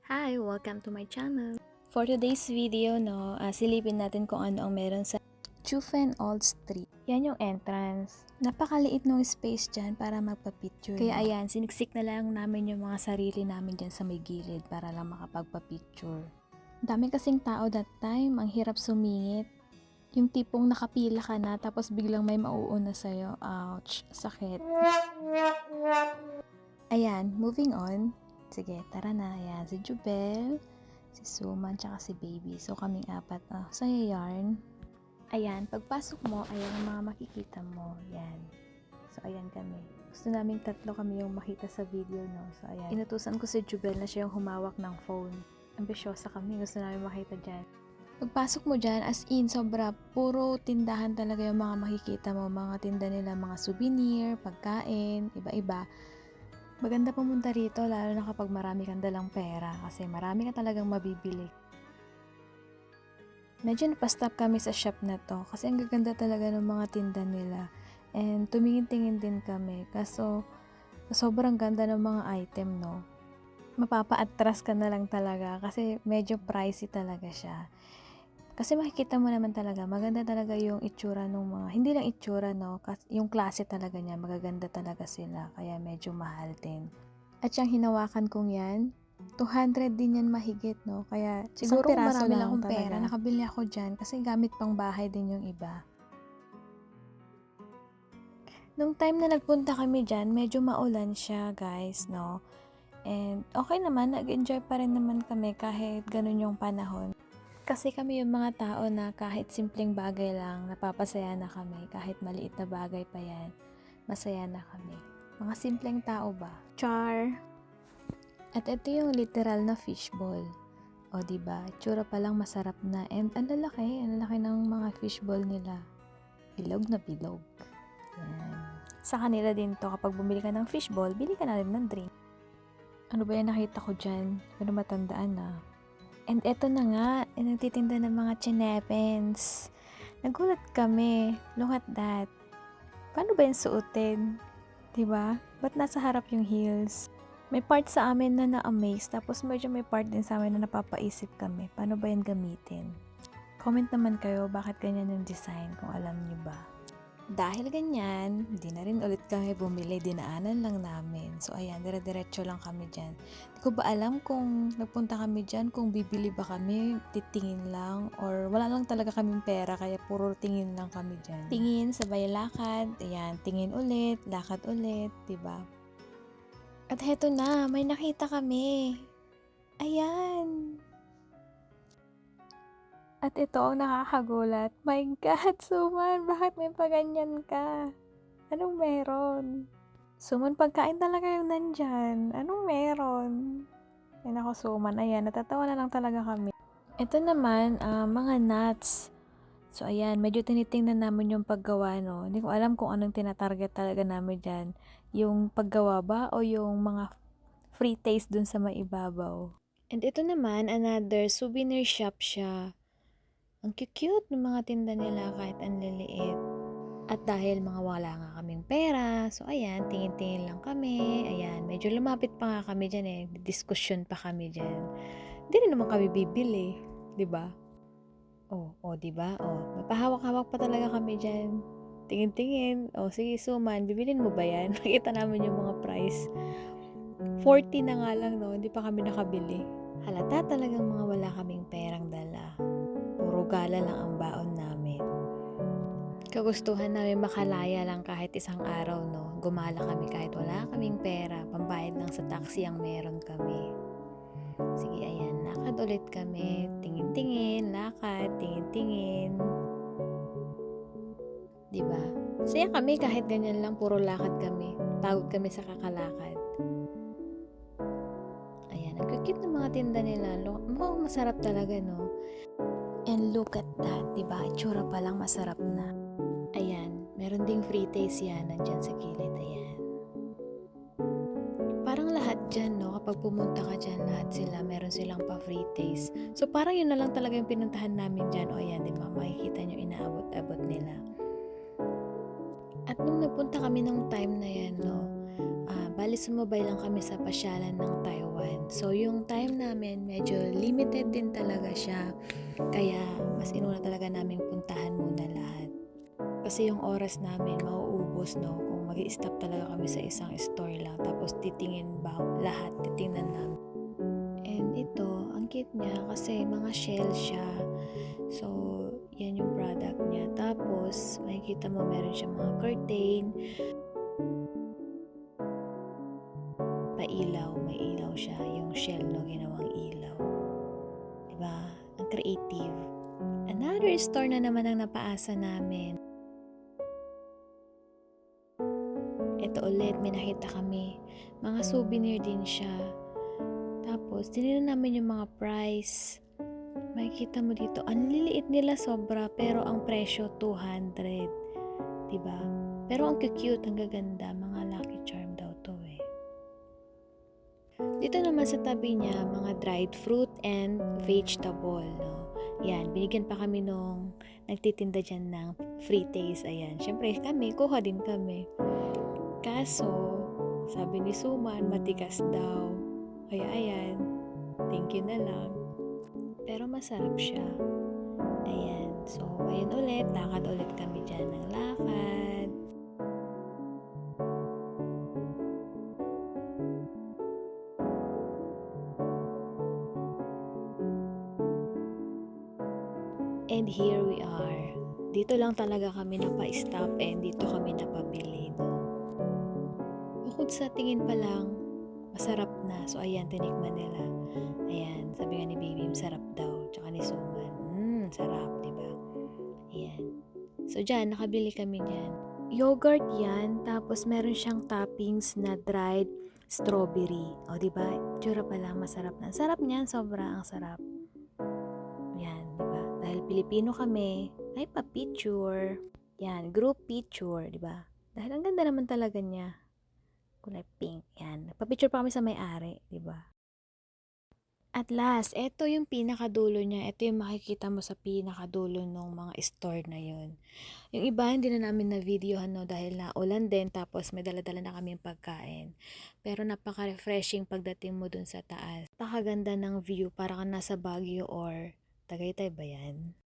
Hi! Welcome to my channel. For today's video, silipin natin kung ano ang meron sa Chufen Old Street. Yan yung entrance. Napakaliit ng space dyan para magpa-picture. Kaya ayan, siniksik na lang namin yung mga sarili namin dyan sa may gilid para lang makapagpa-picture. Dami kasing tao that time, ang hirap sumingit. Yung tipong nakapila ka na tapos biglang may mauuna sa'yo. Ouch! Sakit. Ayan, moving on. Sige, tara na. Ayan, si Jubel, si Suman, tsaka si Baby. So, kaming apat na sa yarn. Ayan, pagpasok mo, ayan ang mga makikita mo. Ayan. So, ayan kami. Gusto naming tatlo kami yung makita sa video, no? So, ayan. Inutusan ko si Jubel na siya yung humawak ng phone. Ambisyosa kami. Gusto namin makita dyan. Pagpasok mo dyan, as in, sobra, puro tindahan talaga yung mga makikita mo. Mga tinda nila, mga souvenir, pagkain, iba-iba. Maganda pumunta rito lalo na kapag marami kang dalang pera kasi marami ka talagang mabibili. Medyo napastop kami sa shop na to kasi ang gaganda talaga ng mga tinda nila. And tumingin-tingin din kami kaso sobrang ganda ng mga item, no. Mapapa-atras ka na lang talaga kasi medyo pricey talaga siya. Kasi makikita mo naman talaga, maganda talaga yung itsura ng mga, hindi lang itsura, no, yung klase talaga niya, magaganda talaga sila, kaya medyo mahal din. At yung hinawakan kong yan, 200 din yan mahigit, no, kaya siguro kung marami lang akong pera, nakabili ako dyan, kasi gamit pang bahay din yung iba. Nung time na nagpunta kami dyan, medyo maulan siya, guys, no, and okay naman, nag-enjoy pa rin naman kami kahit ganun yung panahon. Kasi kami yung mga tao na kahit simpleng bagay lang, napapasaya na kami. Kahit maliit na bagay pa yan, masaya na kami. Mga simpleng tao ba? Char! At ito yung literal na fishball. O diba, tsura pa lang masarap na. And ang lalaki ng mga fishball nila. Bilog na bilog. Yan. Sa kanila din to, kapag bumili ka ng fishball, bili ka na rin ng drink. Ano ba yung nakita ko dyan? Pero matandaan na. And eto na nga, nagtitinda ng mga chinepens. Nagulat kami. Look at that. Paano ba yung suotin? Diba? Ba't nasa harap yung heels? May part sa amin na na-amaze, tapos medyo may part din sa amin na napapaisip kami. Paano ba yan gamitin? Comment naman kayo bakit ganyan yung design kung alam niyo ba. Dahil ganyan, hindi na rin ulit kami bumili, dinaanan lang namin. So ayan, dire-diretso lang kami dyan. Hindi ko ba alam kung nagpunta kami dyan, kung bibili ba kami, titingin lang, or wala lang talaga kaming pera, kaya puro tingin lang kami dyan. Tingin, sabay lakad, ayan, tingin ulit, lakad ulit, diba? At heto na, may nakita kami. Ayan! At ito ang nakakagulat. My God, Suman, bakit may paganyan ka? Anong meron? Suman, pagkain talaga yung nandyan. Anong meron? Yan ako, Suman. Ayan, natatawa na lang talaga kami. Ito naman, mga nuts. So, ayan, medyo tinitingnan namin yung paggawa, no? Hindi ko alam kung anong tinatarget talaga namin dyan. Yung paggawa ba o yung mga free taste dun sa maibabaw. And ito naman, another souvenir shop siya. Ang cute ng mga tinda nila kahit ang liliit. At dahil mga wala nga kaming pera, so ayan, tingin-tingin lang kami. Ayan, medyo lumapit pa nga kami dyan eh. Diskusyon pa kami dyan. Hindi rin naman kami bibili, di ba? Di ba? May pahawak-hawak pa talaga kami dyan. Tingin-tingin. Sige, Suman, bibilin mo ba yan? Nakita namin yung mga price. 40 na nga lang, no? Hindi pa kami nakabili. Halata talagang mga wala kaming perang dala. Puro gala lang ang baon namin. Kagustuhan namin makalaya lang kahit isang araw, no? Gumala kami kahit wala kaming pera. Pambayad lang sa taxi ang meron kami. Sige, ayan. Lakad ulit kami. Tingin-tingin. Lakad. Tingin-tingin. Diba? Saya kami kahit ganyan lang. Puro lakad kami. Pagod kami sa kakalakad. Ayan. Ang cute ng mga tinda nila. Mukhang masarap talaga, no? And look at that, diba? Itsura pa lang masarap na. Ayan, meron ding free taste yan, nandyan sa gilid, ayan. Parang lahat dyan, no? Kapag pumunta ka dyan, lahat sila, meron silang pa-free taste. So, parang yun na lang talaga yung pinuntahan namin dyan. O, ayan, diba? Makikita nyo, inaabot-abot nila. At nung nagpunta kami ng time na yan, no? bali sumabay lang kami sa pasyalan ng Taiwan. So yung time namin medyo limited din talaga siya. Kaya mas inuna talaga naming puntahan muna lahat. Kasi yung oras namin mauubos no kung mag-i-stop talaga kami sa isang store lang tapos titingin ba lahat titingnan namin. And ito, ang cute niya kasi mga shell siya. So, yan yung product niya. Tapos, makikita mo meron siyang mga curtain, pailaw, may ilaw siya. Yung shell no, ginawang ilaw. Diba? Ang creative. Another store na naman ang napaasa namin. Ito ulit, may nakita kami. Mga souvenir din siya. Tapos, tinignan namin yung mga price. Makikita mo dito, ang liliit nila sobra, pero ang presyo 200. Diba? Pero ang cute, ang gaganda. Mga Lucky Charm daw to eh. Dito naman sa tabi niya, mga dried fruit and vegetable. No? Yan, binigyan pa kami nung nagtitinda dyan ng free taste. Ayan, syempre kami, kuha din kami. Kaso, sabi ni Suman, matigas daw. Kaya ayan, thank you na lang. Pero masarap siya. Ayan, so ayun ulit, lakad ulit kami dyan ng lakad. And here we are. Dito lang talaga kami napa-stop and dito kami napabili. No? Bukod sa tingin pa lang, masarap na. So ayan, tinikman nila. Ayan, sabi nga ni Baby, sarap daw. Tsaka ni Suman, sarap, diba? Ayan. So dyan, nakabili kami dyan. Yogurt yan, tapos meron siyang toppings na dried strawberry. O diba, tsura pa lang, masarap na. Sarap niyan, sobra ang sarap. Yan, diba? Dahil Pilipino kami, ay pa-picture. Yan, group picture, diba? Dahil ang ganda naman talaga niya. Kulay pink, yan. Pa-picture pa kami sa may-ari, diba? At last, ito yung pinakadulo niya. Ito yung makikita mo sa pinakadulo ng mga store na yun. Yung iba, hindi na namin na-videohan no, dahil naulan din, tapos may dala-dala na kami pagkain. Pero napaka-refreshing pagdating mo dun sa taas. Napakaganda ng view, para kang nasa Baguio or Tagaytay ba yan?